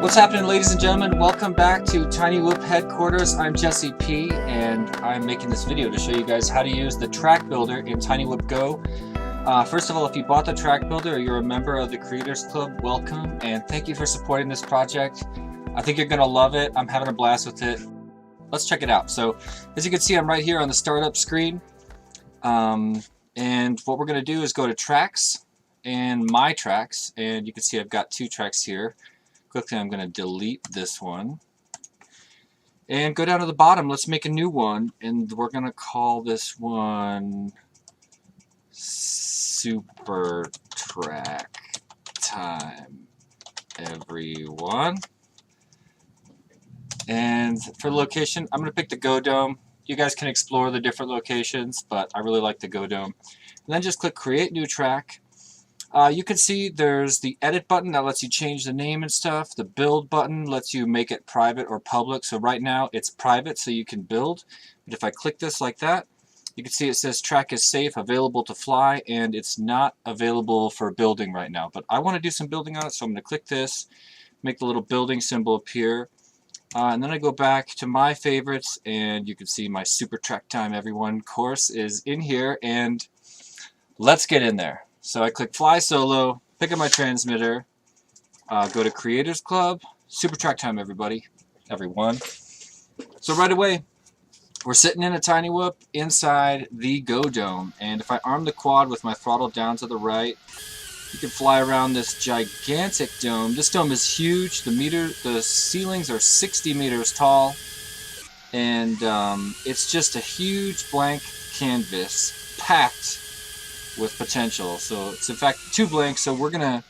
What's happening, ladies and gentlemen? Welcome back to Tiny Whoop headquarters. I'm Jesse P, and I'm making this video to show you guys how to use the track builder in Tiny Whoop Go. First of all, if you bought the track builder or you're a member of the Creators Club, welcome, and thank you for supporting this project. I think you're gonna love it. I'm having a blast with it. Let's check it out. So, as you can see, I'm right here on the startup screen, and what we're gonna do is go to Tracks and My Tracks, and you can see I've got two tracks here. Quickly, I'm going to delete this one and go down to the bottom. Let's make a new one, and we're going to call this one Super Track Time, everyone. And for location, I'm going to pick the Go Dome. You guys can explore the different locations, but I really like the Go Dome. And then just click Create New Track. You can see there's the edit button that lets you change the name and stuff. The build button lets you make it private or public. So right now it's private, so you can build. But if I click this like that, you can see it says track is safe, available to fly, and it's not available for building right now. But I want to do some building on it, so I'm going to click this, make the little building symbol appear. And then I go back to my favorites, and you can see my Super Track Time Everyone course is in here, and let's get in there. So I click Fly Solo, pick up my transmitter, go to Creators Club, Super Track Time everyone. So right away, we're sitting in a Tiny Whoop inside the Go Dome, and if I arm the quad with my throttle down to the right, you can fly around this gigantic dome. This dome is huge. The ceilings are 60 meters tall, and it's just a huge blank canvas packed with potential. So it's in fact too blank, so we're gonna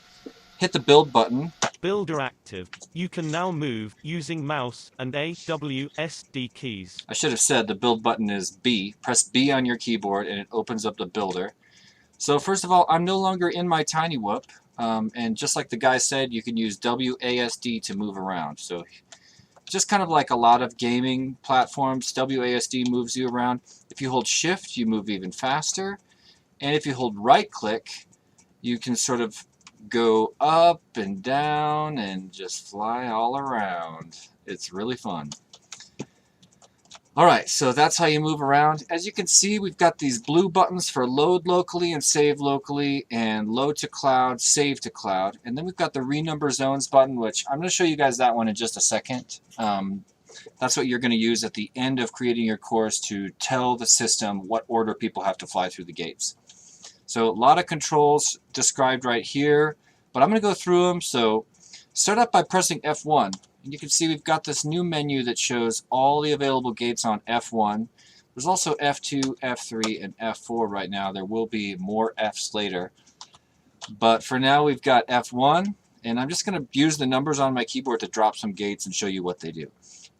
hit the build button. Builder active. You can now move using mouse and WSD keys. I should have said the build button is B. Press B on your keyboard and it opens up the builder. So first of all, I'm no longer in my Tiny Whoop, and just like the guy said, you can use WASD to move around. So just kind of like a lot of gaming platforms, WASD moves you around. If you hold shift, you move even faster. And if you hold right click, you can sort of go up and down and just fly all around. It's really fun. Alright, so that's how you move around. As you can see, we've got these blue buttons for load locally and save locally, and load to cloud, save to cloud. And then we've got the renumber zones button, which I'm going to show you guys that one in just a second. That's what you're going to use at the end of creating your course to tell the system what order people have to fly through the gates. So a lot of controls described right here, but I'm going to go through them. So start up by pressing F1. And you can see we've got this new menu that shows all the available gates on F1. There's also F2, F3, and F4 right now. There will be more Fs later. But for now we've got F1, and I'm just going to use the numbers on my keyboard to drop some gates and show you what they do.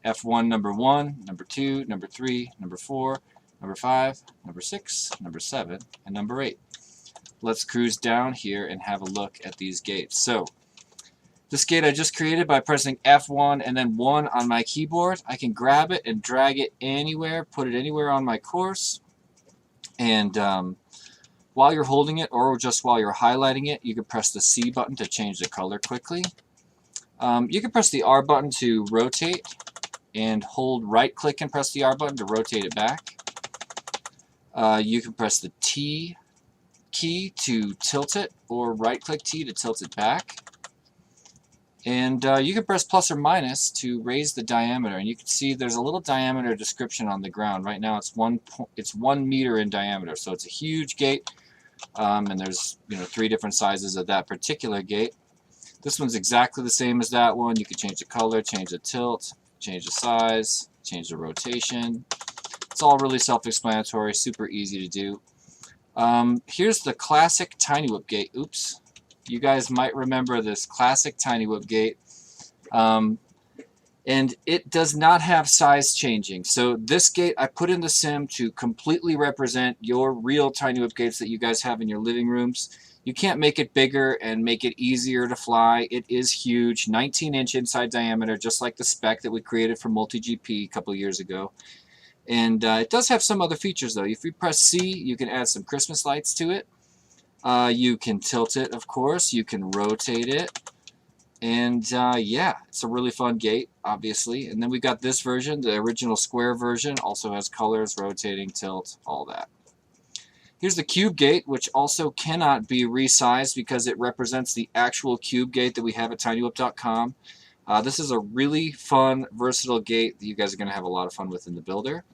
F1, number 1, number 2, number 3, number 4, number 5, number 6, number 7, and number 8. Let's cruise down here and have a look at these gates. So this gate I just created by pressing F1 and then 1 on my keyboard. I can grab it and drag it anywhere, put it anywhere on my course. And while you're holding it, or just while you're highlighting it, you can press the C button to change the color quickly. You can press the R button to rotate, and hold right click and press the R button to rotate it back. You can press the T key to tilt it, or right click T to tilt it back. And you can press plus or minus to raise the diameter, and you can see there's a little diameter description on the ground. Right now it's 1 meter in diameter, so it's a huge gate, and there's 3 different sizes of that particular gate. This one's exactly the same as that one. You can change the color, change the tilt, change the size, change the rotation. It's all really self-explanatory, super easy to do. Here's the classic Tiny Whoop gate. Oops. You guys might remember this classic Tiny Whoop gate. And it does not have size changing. So this gate I put in the sim to completely represent your real Tiny Whoop gates that you guys have in your living rooms. You can't make it bigger and make it easier to fly. It is huge, 19-inch inside diameter, just like the spec that we created for MultiGP a couple years ago. And it does have some other features though. If you press C, you can add some Christmas lights to it. You can tilt it, of course. You can rotate it. And yeah, it's a really fun gate, obviously. And then we got this version, the original square version, also has colors, rotating, tilt, all that. Here's the cube gate, which also cannot be resized because it represents the actual cube gate that we have at tinywhip.com. This is a really fun, versatile gate that you guys are going to have a lot of fun with in the builder.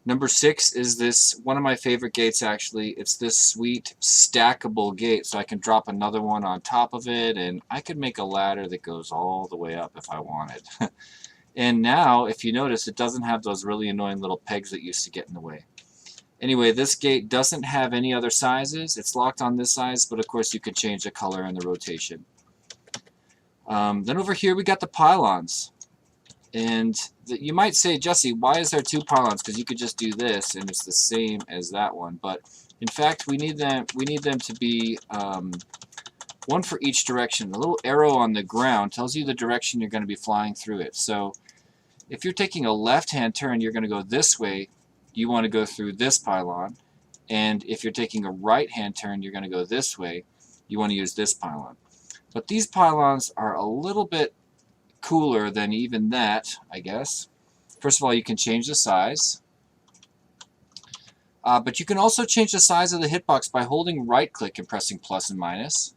Number 6 is this, one of my favorite gates actually. It's this sweet stackable gate, so I can drop another one on top of it, and I could make a ladder that goes all the way up if I wanted. And now, if you notice, it doesn't have those really annoying little pegs that used to get in the way. Anyway, this gate doesn't have any other sizes. It's locked on this size, but of course you could change the color and the rotation. Then over here we got the pylons. And you might say, Jesse, why is there 2 pylons? Because you could just do this and it's the same as that one. But in fact, we need them to be one for each direction. The little arrow on the ground tells you the direction you're going to be flying through it. So if you're taking a left-hand turn, you're going to go this way. You want to go through this pylon. And if you're taking a right-hand turn, you're going to go this way. You want to use this pylon. But these pylons are a little bit cooler than even that, I guess. First of all, you can change the size. But you can also change the size of the hitbox by holding right-click and pressing plus and minus.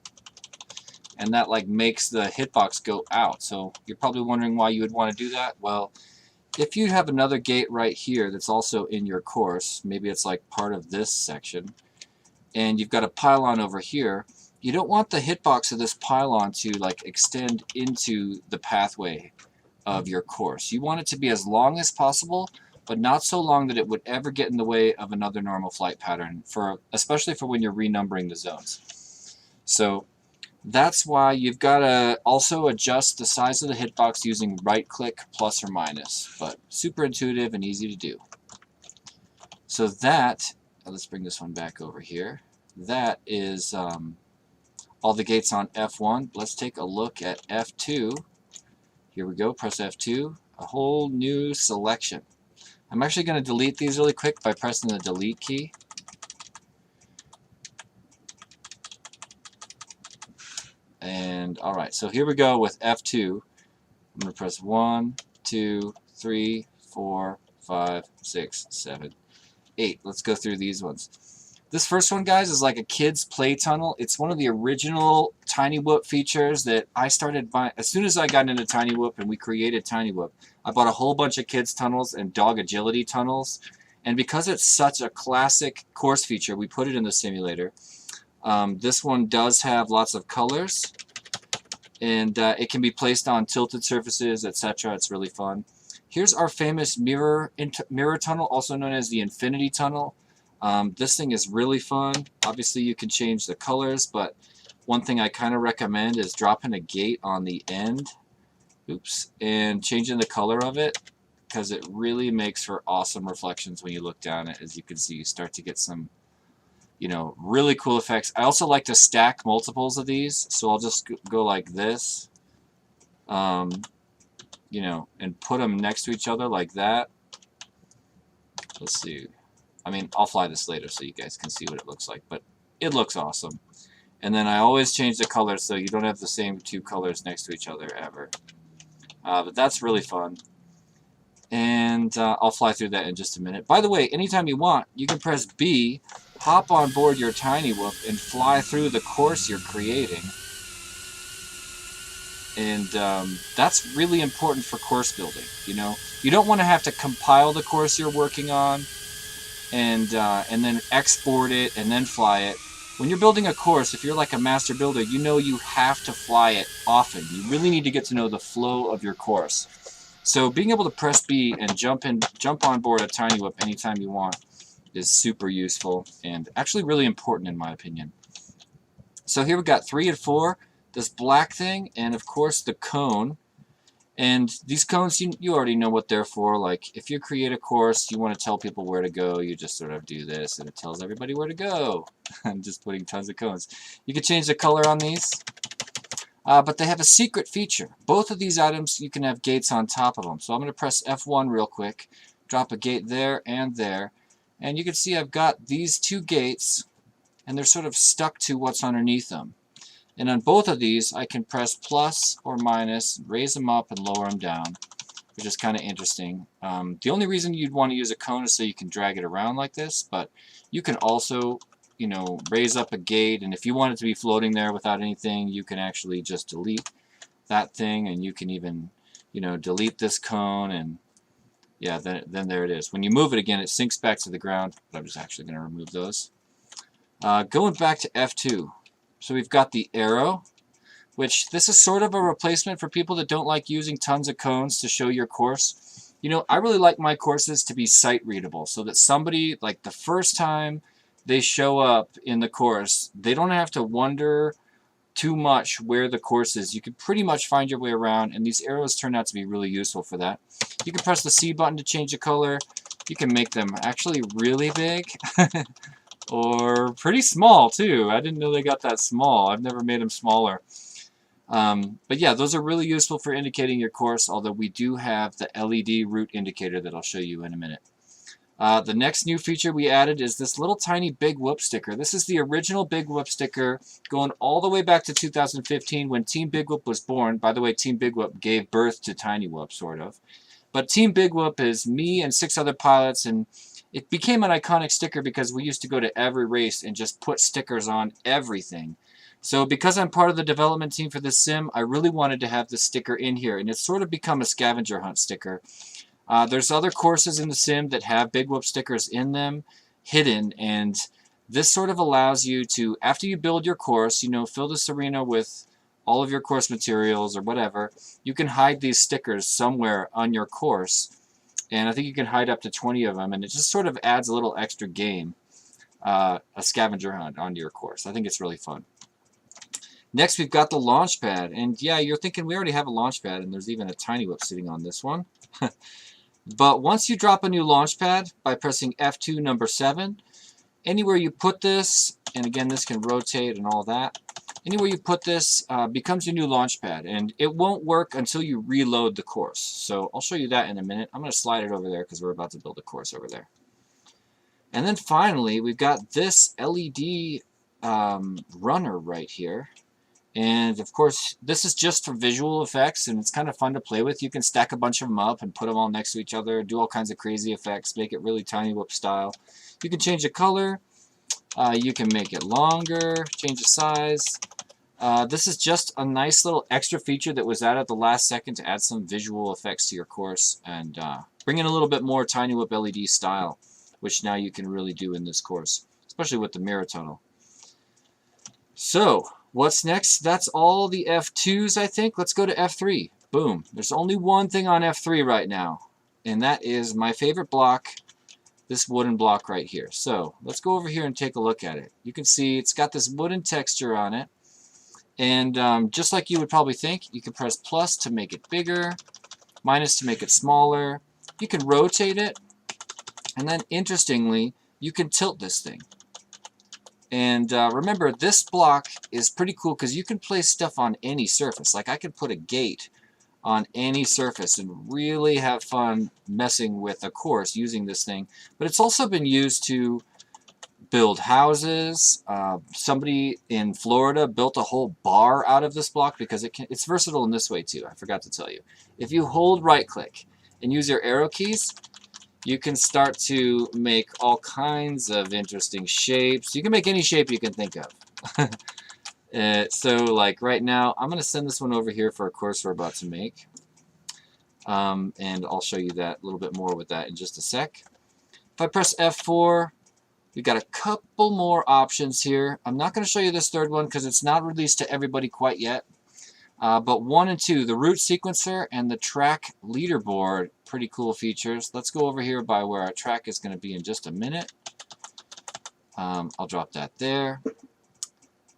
And that like makes the hitbox go out. So you're probably wondering why you would want to do that. Well, if you have another gate right here that's also in your course, maybe it's like part of this section, and you've got a pylon over here, you don't want the hitbox of this pylon to like extend into the pathway of your course. You want it to be as long as possible, but not so long that it would ever get in the way of another normal flight pattern, especially for when you're renumbering the zones. So that's why you've got to also adjust the size of the hitbox using right-click plus or minus, but super intuitive and easy to do. So that, let's bring this one back over here. That is all the gates on F1. Let's take a look at F2. Here we go, press F2, a whole new selection. I'm actually going to delete these really quick by pressing the delete key. And alright, so here we go with F2. I'm going to press 1, 2, 3, 4, 5, 6, 7, 8. Let's go through these ones. This first one, guys, is like a kid's play tunnel. It's one of the original TinyWhip features that I started buying. As soon as I got into TinyWhip and we created TinyWhip, I bought a whole bunch of kids' tunnels and dog agility tunnels. And because it's such a classic course feature, we put it in the simulator. This one does have lots of colors, and it can be placed on tilted surfaces, etc. It's really fun. Here's our famous mirror tunnel, also known as the infinity tunnel. This thing is really fun. Obviously you can change the colors, but one thing I kind of recommend is dropping a gate on the end, and changing the color of it, because it really makes for awesome reflections when you look down it. As you can see, you start to get some, you know, really cool effects. I also like to stack multiples of these, so I'll just go like this, you know, and put them next to each other like that. Let's see. I mean, I'll fly this later so you guys can see what it looks like, but it looks awesome. And then I always change the color so you don't have the same 2 colors next to each other ever. But that's really fun. And I'll fly through that in just a minute. By the way, anytime you want, you can press B, hop on board your TinyWhip, and fly through the course you're creating. And that's really important for course building. You know, you don't want to have to compile the course you're working on and then export it and then fly it. When you're building a course, if you're like a master builder, you know you have to fly it often. You really need to get to know the flow of your course. So being able to press B and jump on board a TinyWhip anytime you want is super useful and actually really important in my opinion. So here we got 3 and 4, this black thing, and of course the cone. And these cones, you already know what they're for. Like if you create a course, you want to tell people where to go, you just sort of do this and it tells everybody where to go. I'm just putting tons of cones. You can change the color on these. But they have a secret feature. Both of these items, you can have gates on top of them. So I'm going to press F1 real quick, drop a gate there and there, and you can see I've got these 2 gates, and they're sort of stuck to what's underneath them. And on both of these, I can press plus or minus, raise them up and lower them down, which is kind of interesting. The only reason you'd want to use a cone is so you can drag it around like this, but you can also, you know, raise up a gate, and if you want it to be floating there without anything, you can actually just delete that thing, and you can even, you know, delete this cone, and yeah, then there it is. When you move it again, it sinks back to the ground, but I'm just actually going to remove those. Going back to F2, so we've got the arrow, which this is sort of a replacement for people that don't like using tons of cones to show your course. You know, I really like my courses to be sight readable, so that somebody, like the first time they show up in the course, they don't have to wonder too much where the course is. You can pretty much find your way around, and these arrows turn out to be really useful for that. You can press the C button to change the color. You can make them actually really big or pretty small too. I didn't know they got that small. I've never made them smaller. But yeah, those are really useful for indicating your course, although we do have the LED route indicator that I'll show you in a minute. The next new feature we added is this little tiny Big Whoop sticker. This is the original Big Whoop sticker going all the way back to 2015 when Team Big Whoop was born. By the way, Team Big Whoop gave birth to Tiny Whoop, sort of. But Team Big Whoop is me and 6 other pilots, and it became an iconic sticker because we used to go to every race and just put stickers on everything. So because I'm part of the development team for this sim, I really wanted to have this sticker in here, and it's sort of become a scavenger hunt sticker. There's other courses in the sim that have Big Whoop stickers in them, hidden, and this sort of allows you to, after you build your course, you know, fill this arena with all of your course materials or whatever, you can hide these stickers somewhere on your course, and I think you can hide up to 20 of them, and it just sort of adds a little extra game, a scavenger hunt onto your course. I think it's really fun. Next, we've got the launch pad, and yeah, you're thinking we already have a launch pad, and there's even a Tiny Whoop sitting on this one. But once you drop a new launch pad by pressing F2 number 7, anywhere you put this, and again this can rotate and all that, anywhere you put this becomes your new launch pad, and it won't work until you reload the course. So I'll show you that in a minute. I'm going to slide it over there because we're about to build a course over there. And then finally, we've got this LED runner right here. And of course, this is just for visual effects, and it's kind of fun to play with. You can stack a bunch of them up and put them all next to each other, do all kinds of crazy effects, make it really Tiny Whoop style. You can change the color, you can make it longer, change the size. This is just a nice little extra feature that was added at the last second to add some visual effects to your course and bring in a little bit more Tiny Whoop LED style, which now you can really do in this course, especially with the mirror tunnel. So, what's next? That's all the F2s, I think. Let's go to F3. Boom. There's only one thing on F3 right now, and that is my favorite block, this wooden block right here. So let's go over here and take a look at it. You can see it's got this wooden texture on it, and just like you would probably think, you can press plus to make it bigger, minus to make it smaller. You can rotate it, and then interestingly, you can tilt this thing. And remember, this block is pretty cool because you can place stuff on any surface. Like I could put a gate on any surface and really have fun messing with a course using this thing. But it's also been used to build houses. Somebody in Florida built a whole bar out of this block because it's versatile in this way too. I forgot to tell you. If you hold right click and use your arrow keys, you can start to make all kinds of interesting shapes. You can make any shape you can think of. So like right now, I'm going to send this one over here for a course we're about to make. And I'll show you that a little bit more with that in just a sec. If I press F4, we've got a couple more options here. I'm not going to show you this third one because it's not released to everybody quite yet. But 1 and 2, the route sequencer and the track leaderboard, pretty cool features. Let's go over here by where our track is going to be in just a minute. I'll drop that there.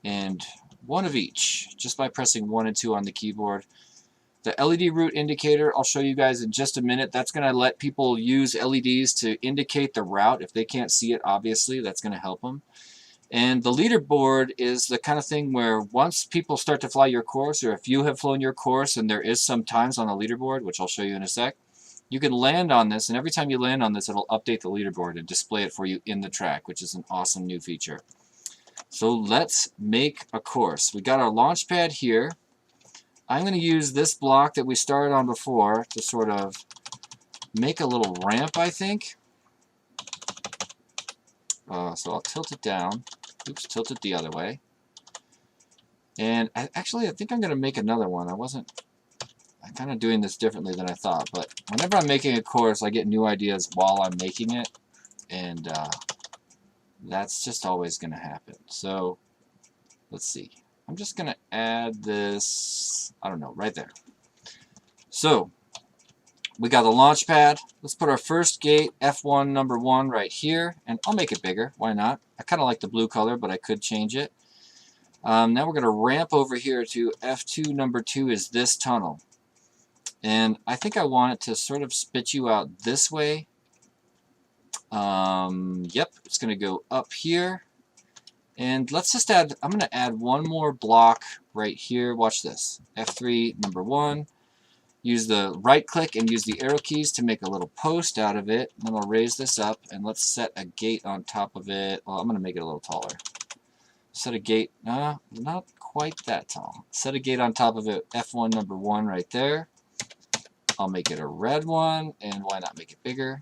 And one of each, just by pressing 1 and 2 on the keyboard. The LED route indicator, I'll show you guys in just a minute. That's going to let people use LEDs to indicate the route. If they can't see it, obviously, that's going to help them. And the leaderboard is the kind of thing where once people start to fly your course, or if you have flown your course and there is some times on the leaderboard, which I'll show you in a sec, you can land on this, and every time you land on this, it'll update the leaderboard and display it for you in the track, which is an awesome new feature. So let's make a course. We got our launch pad here. I'm going to use this block that we started on before to sort of make a little ramp, I think. So I'll tilt it down. Oops, tilt it the other way. And actually, I think I'm going to make another one. I'm kind of doing this differently than I thought, but whenever I'm making a course, I get new ideas while I'm making it, and that's just always going to happen. So let's see. I'm just going to add this, I don't know, right there. So we got the launch pad. Let's put our first gate, F1 number 1, right here, and I'll make it bigger. Why not? I kind of like the blue color, but I could change it. Now we're going to ramp over here to F2 number 2 is this tunnel. And I think I want it to sort of spit you out this way. Yep, it's going to go up here. And let's just add, I'm going to add one more block right here. Watch this. F3 number 1. Use the right click and use the arrow keys to make a little post out of it. Then I'll raise this up and let's set a gate on top of it. Well, I'm going to make it a little taller. Set a gate, not quite that tall. Set a gate on top of it, F1 number 1 right there. I'll make it a red one, and why not make it bigger?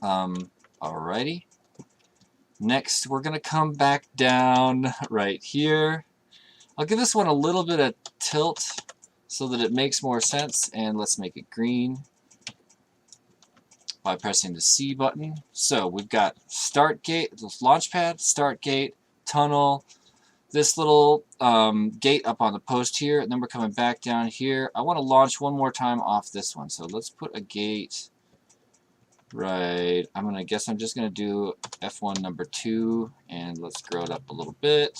Alrighty. Next, we're going to come back down right here. I'll give this one a little bit of tilt so that it makes more sense, and let's make it green by pressing the C button. So we've got start gate, launch pad, start gate, tunnel, this little gate up on the post here, and then we're coming back down here. I want to launch one more time off this one, so let's put a gate right. I'm just gonna do F1 number 2, and let's grow it up a little bit.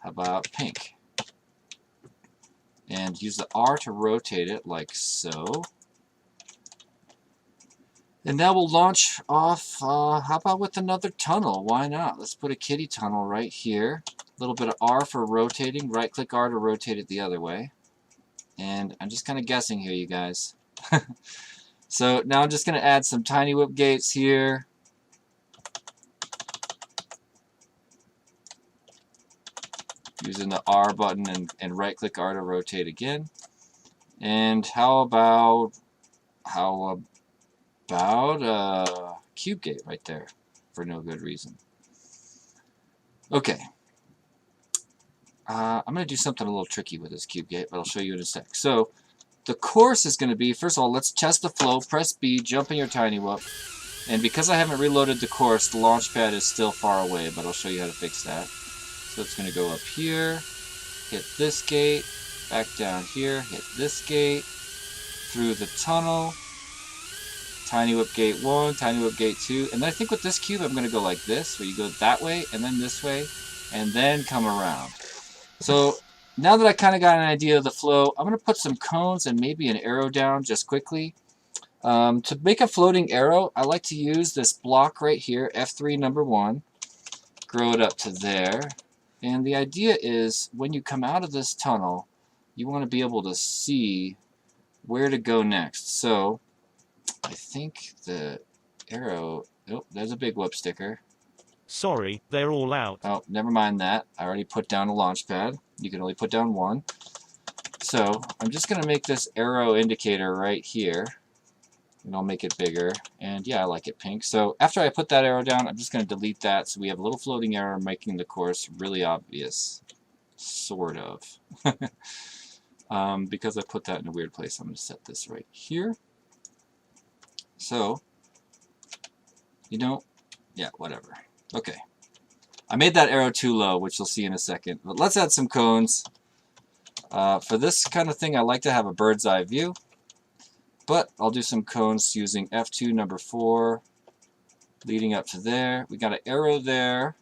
How about pink? And use the R to rotate it like so. And now we'll launch off, how about with another tunnel? Why not? Let's put a kitty tunnel right here. A little bit of R for rotating. Right click R to rotate it the other way. And I'm just kind of guessing here, you guys. So now I'm just going to add some tiny whip gates here. Using the R button and right click R to rotate again. And how about a cube gate right there for no good reason. Okay. I'm going to do something a little tricky with this cube gate, but I'll show you in a sec. So the course is going to be, first of all, let's test the flow. Press B, jump in your tiny whoop. And because I haven't reloaded the course, the launch pad is still far away, but I'll show you how to fix that. So it's going to go up here, hit this gate, back down here, hit this gate, through the tunnel, tiny whip gate 1, tiny whip gate 2, and then I think with this cube I'm going to go like this, where you go that way, and then this way, and then come around. So now that I kind of got an idea of the flow, I'm going to put some cones and maybe an arrow down just quickly. To make a floating arrow, I like to use this block right here, F3 number 1, grow it up to there, and the idea is when you come out of this tunnel, you want to be able to see where to go next. So I think the arrow, oh, there's a big whoop sticker. Sorry, they're all out. Oh, never mind that. I already put down a launch pad. You can only put down one. So I'm just going to make this arrow indicator right here. And I'll make it bigger. And yeah, I like it pink. So after I put that arrow down, I'm just going to delete that. So we have a little floating arrow making the course really obvious. Sort of. Because I put that in a weird place, I'm going to set this right here. So, yeah, whatever. Okay. I made that arrow too low, which you'll see in a second. But let's add some cones. For this kind of thing, I like to have a bird's eye view. But I'll do some cones using F2 number 4, leading up to there. We got an arrow there.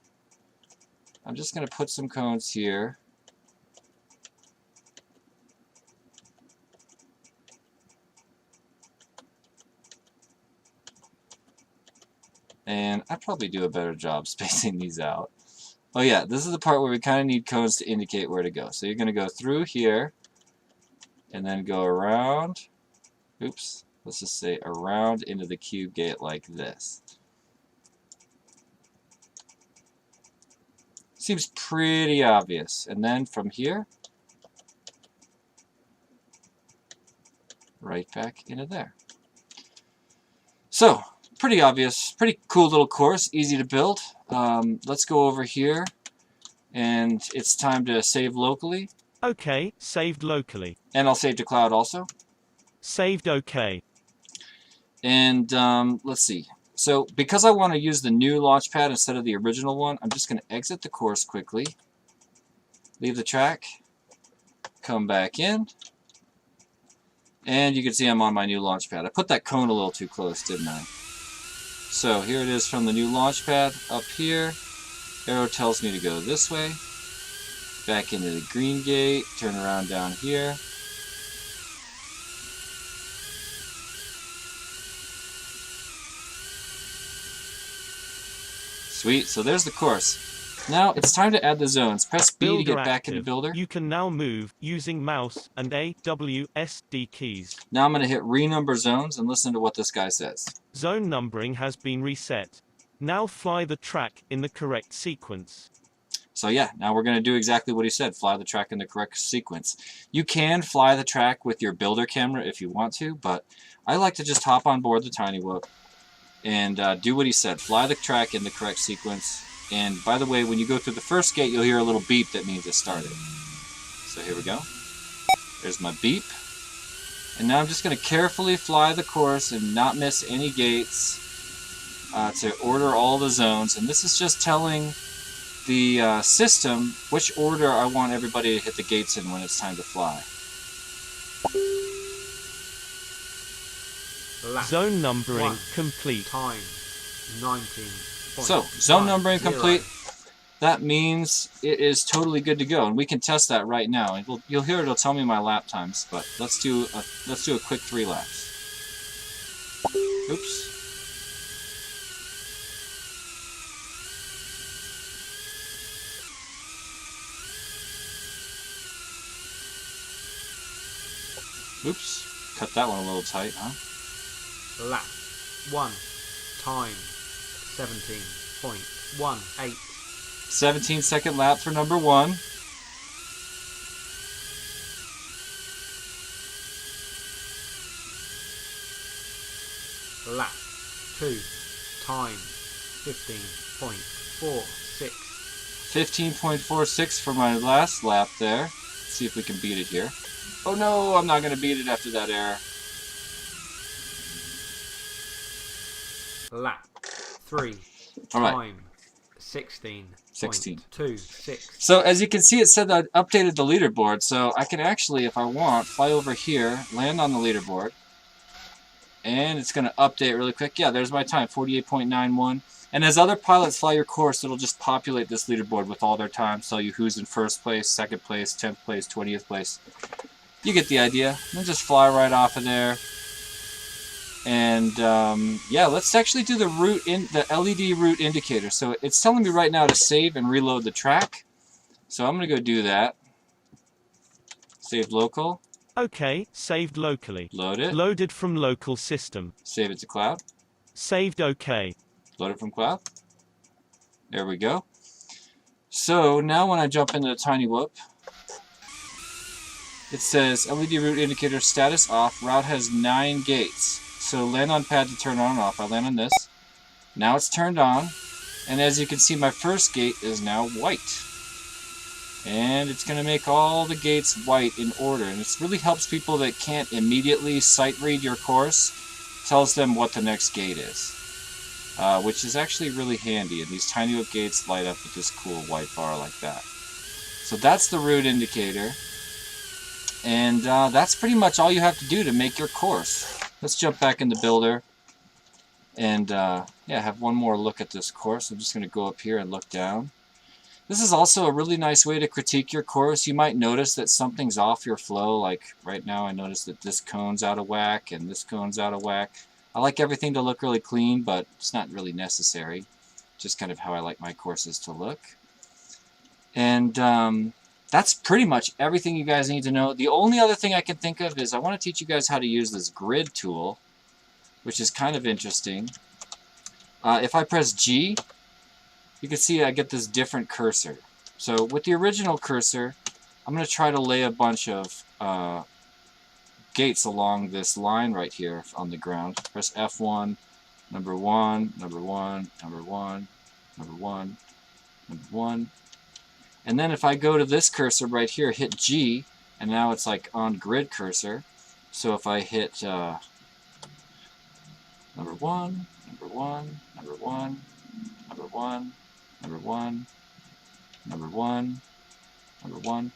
I'm just going to put some cones here. And I'd probably do a better job spacing these out. Oh yeah, this is the part where we kind of need cones to indicate where to go. So you're going to go through here, and then go around. Oops, let's just say around into the cube gate like this. Seems pretty obvious. And then from here, right back into there. So, pretty obvious, pretty cool little course, easy to build. Let's go over here, and it's time to save locally. Okay, saved locally. And I'll save to cloud also. Saved okay. And let's see. So because I want to use the new launchpad instead of the original one, I'm just going to exit the course quickly, leave the track, come back in, and you can see I'm on my new launchpad. I put that cone a little too close, didn't I? So here it is from the new launchpad up here. Arrow tells me to go this way, back into the green gate, turn around down here. Sweet, so there's the course. Now it's time to add the zones. Press B to get back into Builder. You can now move using mouse and A, W, S, D keys. Now I'm going to hit renumber zones and listen to what this guy says. Zone numbering has been reset. Now fly the track in the correct sequence. So yeah, now we're going to do exactly what he said, fly the track in the correct sequence. You can fly the track with your Builder camera if you want to, but I like to just hop on board the Tiny Whoop and do what he said, fly the track in the correct sequence. And by the way, when you go through the first gate, you'll hear a little beep that means it started. So here we go. There's my beep. And now I'm just going to carefully fly the course and not miss any gates to order all the zones. And this is just telling the system which order I want everybody to hit the gates in when it's time to fly. Zone numbering complete. Time 19. So, zone numbering complete. That means it is totally good to go, and we can test that right now. And you'll hear it'll tell me my lap times, but let's do a quick 3 laps. Oops. Oops. Cut that one a little tight, huh? Lap 1. Time 17.18. 17-second lap for number 1. Lap 2. Time 15.46. 15.46 for my last lap there. Let's see if we can beat it here. Oh no, I'm not going to beat it after that error. Lap 3. All right. Time 16.26. So as you can see, it said that I updated the leaderboard, so I can actually, if I want, fly over here, land on the leaderboard, and it's going to update really quick. Yeah, there's my time, 48.91. And as other pilots fly your course, it'll just populate this leaderboard with all their times, tell you who's in first place, second place, 10th place, 20th place. You get the idea. We'll just fly right off of there. And yeah, let's actually do the LED route indicator. So it's telling me right now to save and reload the track. So I'm going to go do that. Save local. Okay, saved locally. Load it. Loaded from local system. Save it to cloud. Saved okay. Load it from cloud. There we go. So now when I jump into the Tiny Whoop, it says LED route indicator status off. Route has 9 gates. So land on pad to turn on and off. I land on this. Now it's turned on. And as you can see, my first gate is now white. And it's going to make all the gates white in order. And this really helps people that can't immediately sight read your course. Tells them what the next gate is. Which is actually really handy. And these Tiny Whoop gates light up with this cool white bar like that. So that's the route indicator. And that's pretty much all you have to do to make your course. Let's jump back in the Builder and yeah, have one more look at this course. I'm just going to go up here and look down. This is also a really nice way to critique your course. You might notice that something's off your flow. Like right now I notice that this cone's out of whack and this cone's out of whack. I like everything to look really clean, but it's not really necessary. Just kind of how I like my courses to look. And that's pretty much everything you guys need to know. The only other thing I can think of is I want to teach you guys how to use this grid tool, which is kind of interesting. If I press G, you can see I get this different cursor. So with the original cursor, I'm going to try to lay a bunch of gates along this line right here on the ground. Press F1, number 1, number 1, number 1, number 1, number 1. And then if I go to this cursor right here, hit G, and now it's like on grid cursor. So if I hit number 1, number 1, number 1, number 1, number 1, number 1, number 1,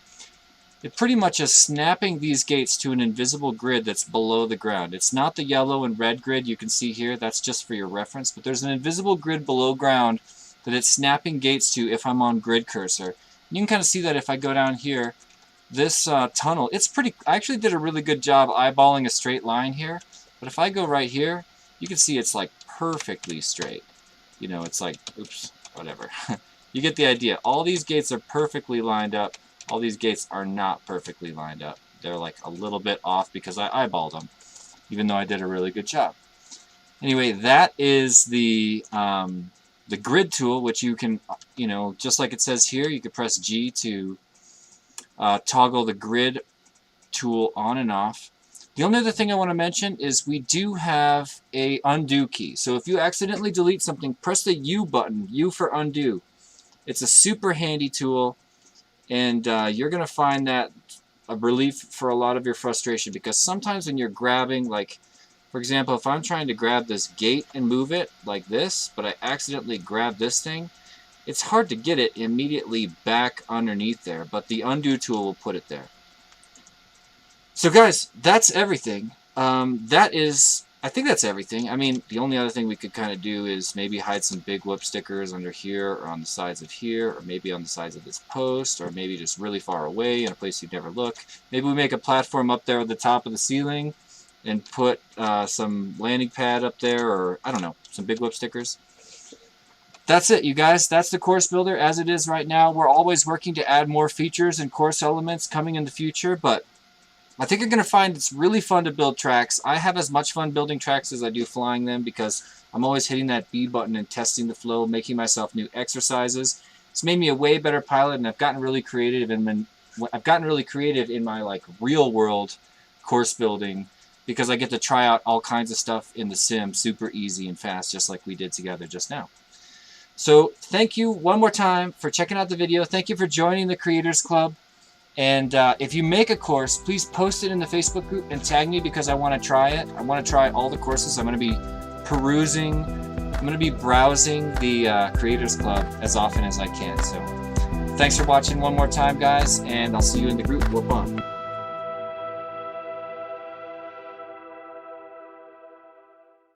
it pretty much is snapping these gates to an invisible grid that's below the ground. It's not the yellow and red grid you can see here. That's just for your reference. But there's an invisible grid below ground that it's snapping gates to if I'm on grid cursor. And you can kind of see that if I go down here, this tunnel, it's pretty, I actually did a really good job eyeballing a straight line here. But if I go right here, you can see it's like perfectly straight. You know, it's like, oops, whatever. You get the idea. All these gates are perfectly lined up. All these gates are not perfectly lined up. They're like a little bit off because I eyeballed them, even though I did a really good job. Anyway, that is the grid tool, which you can, you know, just like it says here, you can press G to toggle the grid tool on and off. The only other thing I want to mention is we do have a undo key. So if you accidentally delete something, press the U button, U for undo. It's a super handy tool. And you're going to find that a relief for a lot of your frustration, because sometimes when you're grabbing, like, for example, if I'm trying to grab this gate and move it like this, but I accidentally grab this thing, it's hard to get it immediately back underneath there, but the undo tool will put it there. So guys, that's everything. I think that's everything. I mean, the only other thing we could kind of do is maybe hide some big whoop stickers under here or on the sides of here, or maybe on the sides of this post, or maybe just really far away in a place you'd never look. Maybe we make a platform up there at the top of the ceiling and put some landing pad up there, or I don't know, some big whoop stickers. That's it, you guys. That's the course builder as it is right now. We're always working to add more features and course elements coming in the future, but I think you're going to find it's really fun to build tracks. I have as much fun building tracks as I do flying them, because I'm always hitting that B button and testing the flow, making myself new exercises. It's made me a way better pilot, and I've gotten really creative in my like real world course building, because I get to try out all kinds of stuff in the sim super easy and fast, just like we did together just now. So thank you one more time for checking out the video. Thank you for joining the Creators Club. And if you make a course, please post it in the Facebook group and tag me, because I want to try it. I want to try all the courses. I'm going to be perusing, I'm going to be browsing the Creators Club as often as I can. So thanks for watching one more time, guys, and I'll see you in the group. Whoop on.